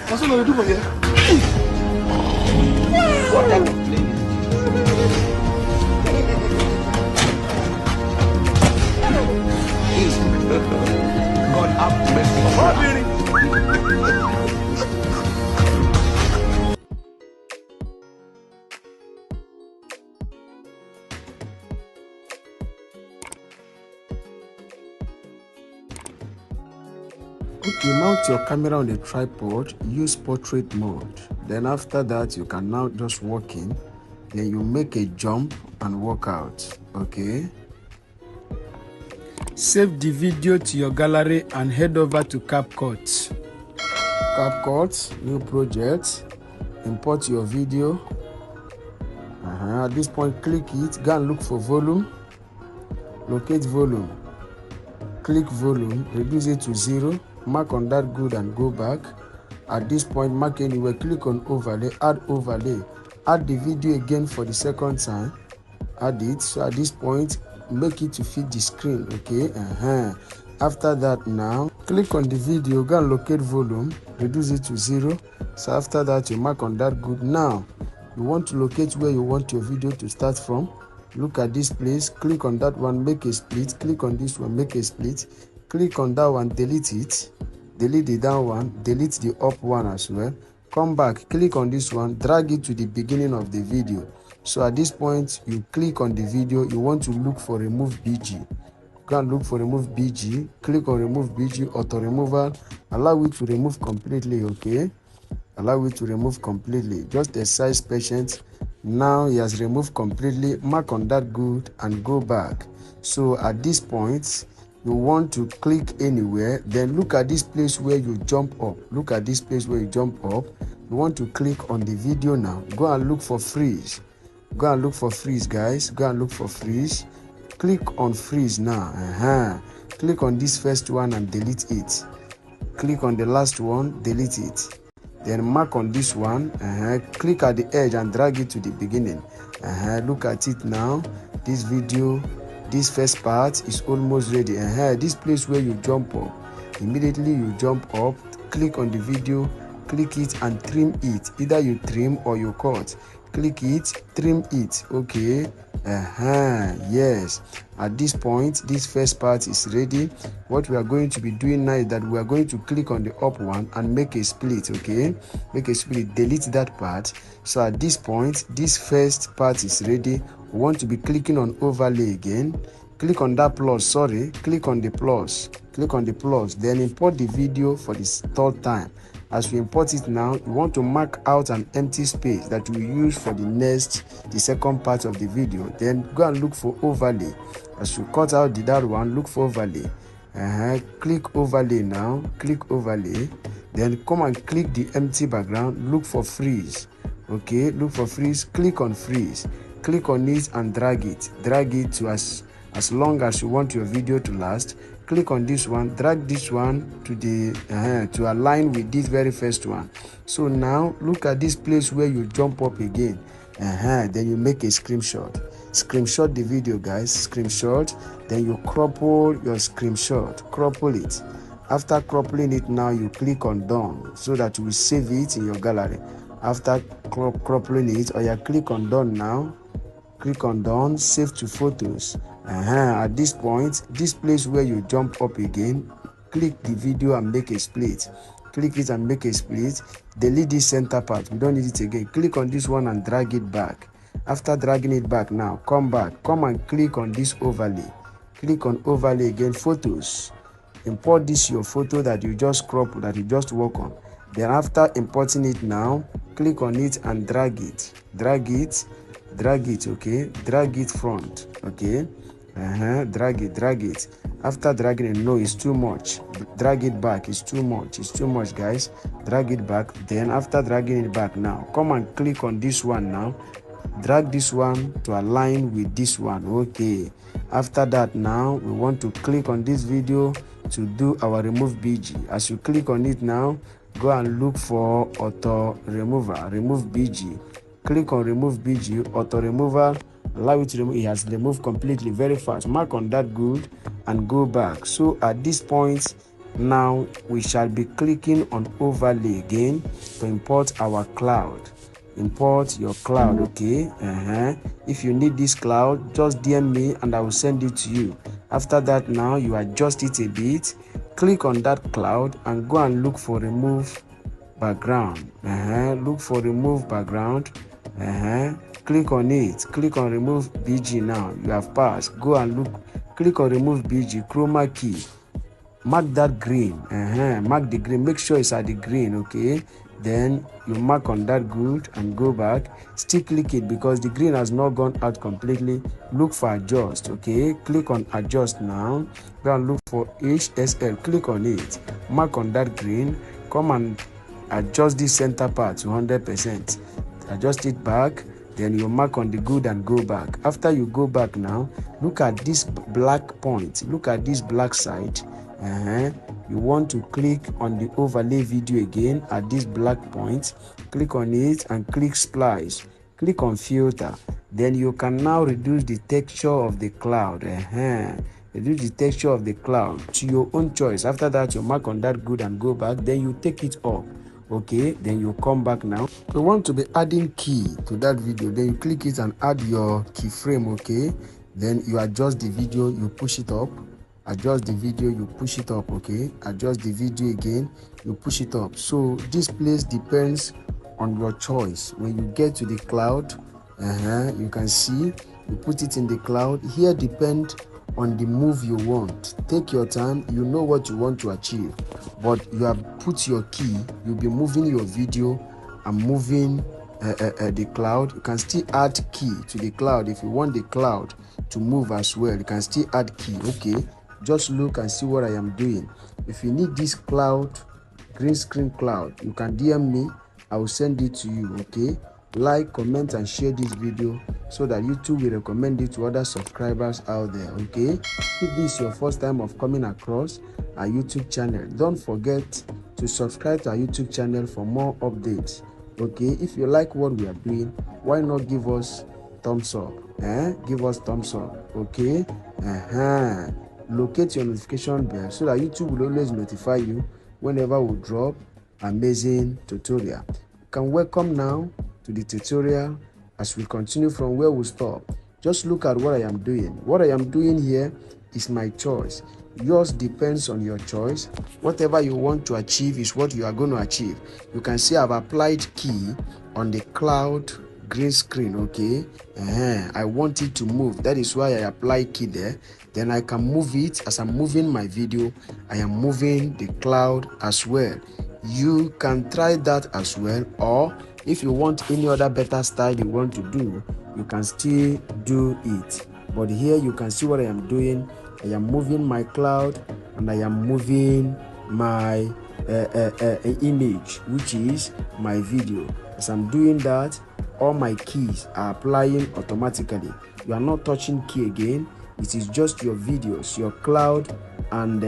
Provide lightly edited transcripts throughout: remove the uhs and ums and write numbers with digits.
What's going to do for you? What type of play? God have mercy. Okay, mount your camera on the tripod, use portrait mode. Then after that, you can now just walk in. Then you make a jump and walk out, okay? Save the video to your gallery and head over to Capcut. Capcut, new project. Import your video. At this point, click it. Go and look for volume. Locate volume. Click volume. Reduce it to 0. Mark on that good and go back. At this point, mark anywhere. Click on overlay. Add overlay. Add the video again for the second time. Add it. So at this point, make it to fit the screen, okay? After that, now click on the video. Go and locate volume. Reduce it to 0. So after that, you mark on that good. Now you want to locate where you want your video to start from. Look at this place. Click on that one, make a split. Click on this one, make a split. Click on that one, delete it. Delete the down one, delete the up one as well. Come back, click on this one, drag it to the beginning of the video. So at this point, you click on the video. You want to look for remove BG. Go and look for remove BG. Click on remove BG, auto removal. Allow it to remove completely, okay? Allow it to remove completely. Just exercise patience. Now he has removed completely. Mark on that good and go back. So at this point, you want to click anywhere. Then look at this place where you jump up. Look at this place where you jump up. You want to click on the video now. Go and look for freeze. Go and look for freeze, guys. Go and look for freeze. Click on freeze now. Click on this first one and delete it. Click on the last one, delete it. Then mark on this one. Click at the edge and drag it to the beginning. Look at it now. This video, this first part is almost ready. This place where you jump up. Immediately you jump up. Click on the video. Click it and trim it. Either you trim or you cut. Click it, trim it, okay? Yes. At this point, this first part is ready. What we are going to be doing now is that we are going to click on the up one and make a split, okay? Make a split, delete that part. So at this point, this first part is ready. We want to be clicking on overlay again. Click on that plus, click on the plus. Click on the plus, then import the video for the third time. As we import it now, we want to mark out an empty space that we use for the second part of the video. Then go and look for overlay. As you cut out that one, look for overlay. Click overlay now. Click overlay. Then come and click the empty background. Look for freeze. Okay, look for freeze. Click on freeze. Click on it and drag it. Drag it to as long as you want your video to last. Click on this one, drag this one to the to align with this very first one. So now look at this place where you jump up again. Then you make a screenshot. Screenshot the video, guys. Screenshot. Then you cropple your screenshot. Cropple it. After croppling it, now you click on done so that you will save it in your gallery. After croppling it, or you click on done now. Click on done, save to photos. At this point, this place where you jump up again, click the video and make a split. Click it and make a split. Delete this center part, we don't need it again. Click on this one and drag it back. After dragging it back now, come back, come and click on this overlay. Click on overlay again, photos. Import this your photo that you just crop, that you just work on. Then after importing it now, click on it and drag it. Drag it, okay? Drag it front, okay? Drag it. After dragging it, no, it's too much. Drag it back, it's too much, guys. Drag it back. Then after dragging it back now, come and click on this one now. Drag this one to align with this one, okay? After that now, we want to click on this video to do our remove BG. As you click on it now, go and look for auto remover, remove BG. Click on remove BG, auto removal, allow it to remove. It has removed completely, very fast. Mark on that good and go back. So at this point now we shall be clicking on overlay again to import our cloud. Import your cloud, okay? If you need this cloud, just DM me and I will send it to you. After that, now you adjust it a bit, click on that cloud and go and look for remove background. Look for remove background. Click on it, click on remove BG. Now you have passed. Go and look, click on remove BG, chroma key, mark that green. Mark the green, make sure it's at the green, okay? Then you mark on that good and go back. Still click it because the green has not gone out completely. Look for adjust, okay? Click on adjust now. Go and look for HSL, click on it, mark on that green, come and adjust this center part to 100%. Adjust it back, then you mark on the good and go back. After you go back now, look at this black point, look at this black side. You want to click on the overlay video again at this black point, click on it and click splice, click on filter. Then you can now reduce the texture of the cloud. Reduce the texture of the cloud to your own choice. After that, you mark on that good and go back, then you take it up, okay? Then you come back now. You want to be adding key to that video, then you click it and add your keyframe, okay? Then you adjust the video, you push it up. Adjust the video, you push it up, okay? Adjust the video again, you push it up. So this place depends on your choice. When you get to the cloud, you can see you put it in the cloud. Here depend on the move you want. Take your time, you know what you want to achieve, but you have put your key. You'll be moving your video and moving the cloud. You can still add key to the cloud if you want the cloud to move as well. You can still add key, okay? Just look and see what I am doing. If you need this cloud, green screen cloud, you can DM me, I will send it to you, okay? Like, comment and share this video so that YouTube will recommend it to other subscribers out there, okay? If this is your first time of coming across our YouTube channel, don't forget to subscribe to our YouTube channel for more updates, okay? If you like what we are doing, why not give us thumbs up? Give us thumbs up, okay? Locate your notification bell so that YouTube will always notify you whenever we drop amazing tutorial. You can welcome now to the tutorial as we continue from where we stop. Just look at what I am doing. What I am doing here is my choice. Yours depends on your choice. Whatever you want to achieve is what you are going to achieve. You can see I've applied key on the cloud green screen, okay? I want it to move. That is why I apply key there. Then I can move it. As I'm moving my video, I am moving the cloud as well. You can try that as well, or if you want any other better style you want to do, you can still do it. But here you can see what I am doing. I am moving my cloud and I am moving my image, which is my video. As I'm doing that, all my keys are applying automatically. You are not touching key again. It is just your videos, your cloud, and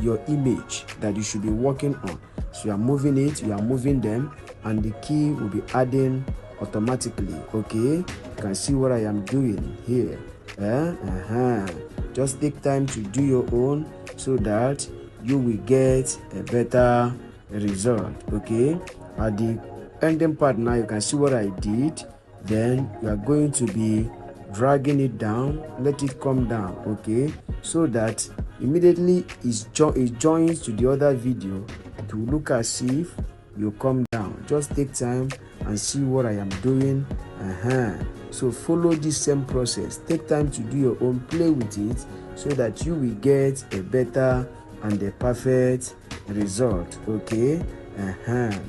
your image that you should be working on. So you are moving it, you are moving them, and the key will be adding automatically, okay? You can see what I am doing here. Just take time to do your own so that you will get a better result, okay? At the ending part now, you can see what I did. Then you are going to be dragging it down, let it come down, okay? So that immediately it joins to the other video to look as if you come down. Just take time and see what I am doing. So follow this same process. Take time to do your own, play with it so that you will get a better and a perfect result, okay?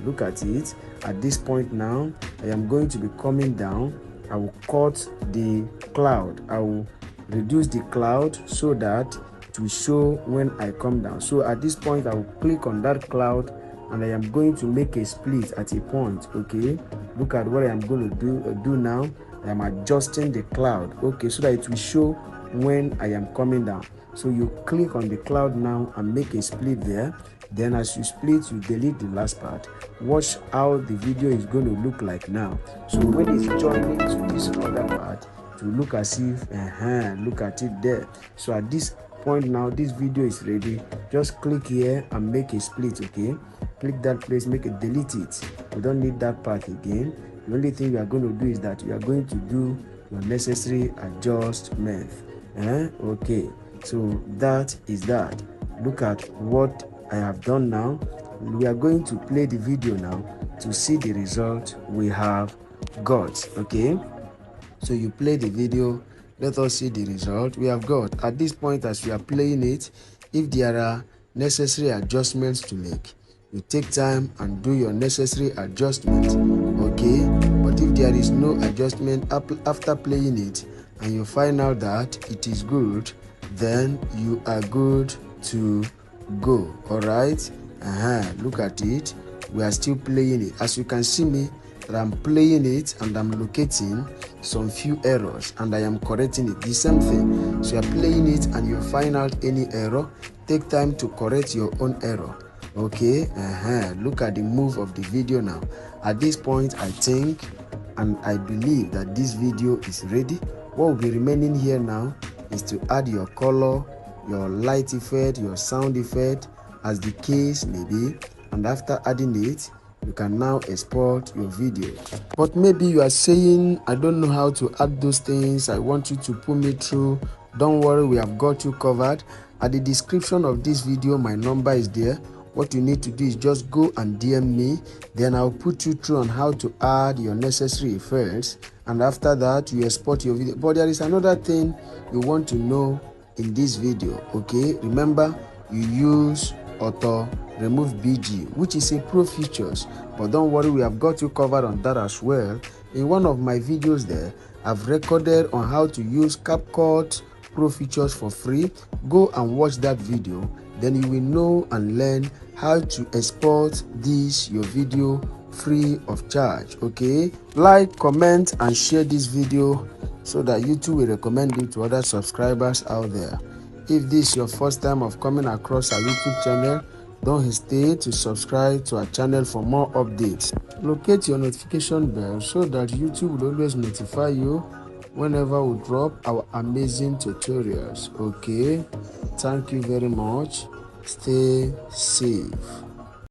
Look at it. At this point now, I am going to be coming down. I will cut the cloud. I will reduce the cloud so that it will show when I come down. So at this point, I will click on that cloud and I am going to make a split at a point, okay? Look at what I am going to do now. I am adjusting the cloud, okay, so that it will show when I am coming down. So you click on the cloud now and make a split there. Then as you split, you delete the last part. Watch how the video is going to look like now. So when it's joining to this other part, to look as if look at it there. So at this point now, this video is ready. Just click here and make a split. Okay, click that place, make it, delete it. We don't need that part again. The only thing we are going to do is that we are going to do your necessary adjustment. Okay, so that is that. Look at what I have done now. We are going to play the video now to see the result we have got. Okay, so you play the video, let us see the result we have got. At this point, as we are playing it, if there are necessary adjustments to make, you take time and do your necessary adjustment. Okay, but if there is no adjustment after playing it and you find out that it is good, then you are good to go. All right, look at it. We are still playing it. As you can see me that I'm playing it and I'm locating some few errors and I am correcting it. The same thing. So you're playing it and you find out any error, take time to correct your own error. Okay, look at the move of the video now. At this point, I think and I believe that this video is ready. What will be remaining here now is to add your color, your light effect, your sound effect, as the case may be, and after adding it, you can now export your video. But maybe you are saying, I don't know how to add those things, I want you to put me through. Don't worry, we have got you covered. At the description of this video, my number is there. What you need to do is just go and DM me, then I'll put you through on how to add your necessary effects, and after that you export your video. But there is another thing you want to know in this video. Okay, remember, you use auto remove BG, which is a pro features, but don't worry, we have got you covered on that as well. In one of my videos there, I've recorded on how to use Capcut pro features for free. Go and watch that video, then you will know and learn how to export your video free of charge. Okay, like, comment and share this video so that YouTube will recommend it to other subscribers out there. If this is your first time of coming across our YouTube channel, don't hesitate to subscribe to our channel for more updates. Locate your notification bell so that YouTube will always notify you whenever we drop our amazing tutorials. Okay, thank you very much. Stay safe.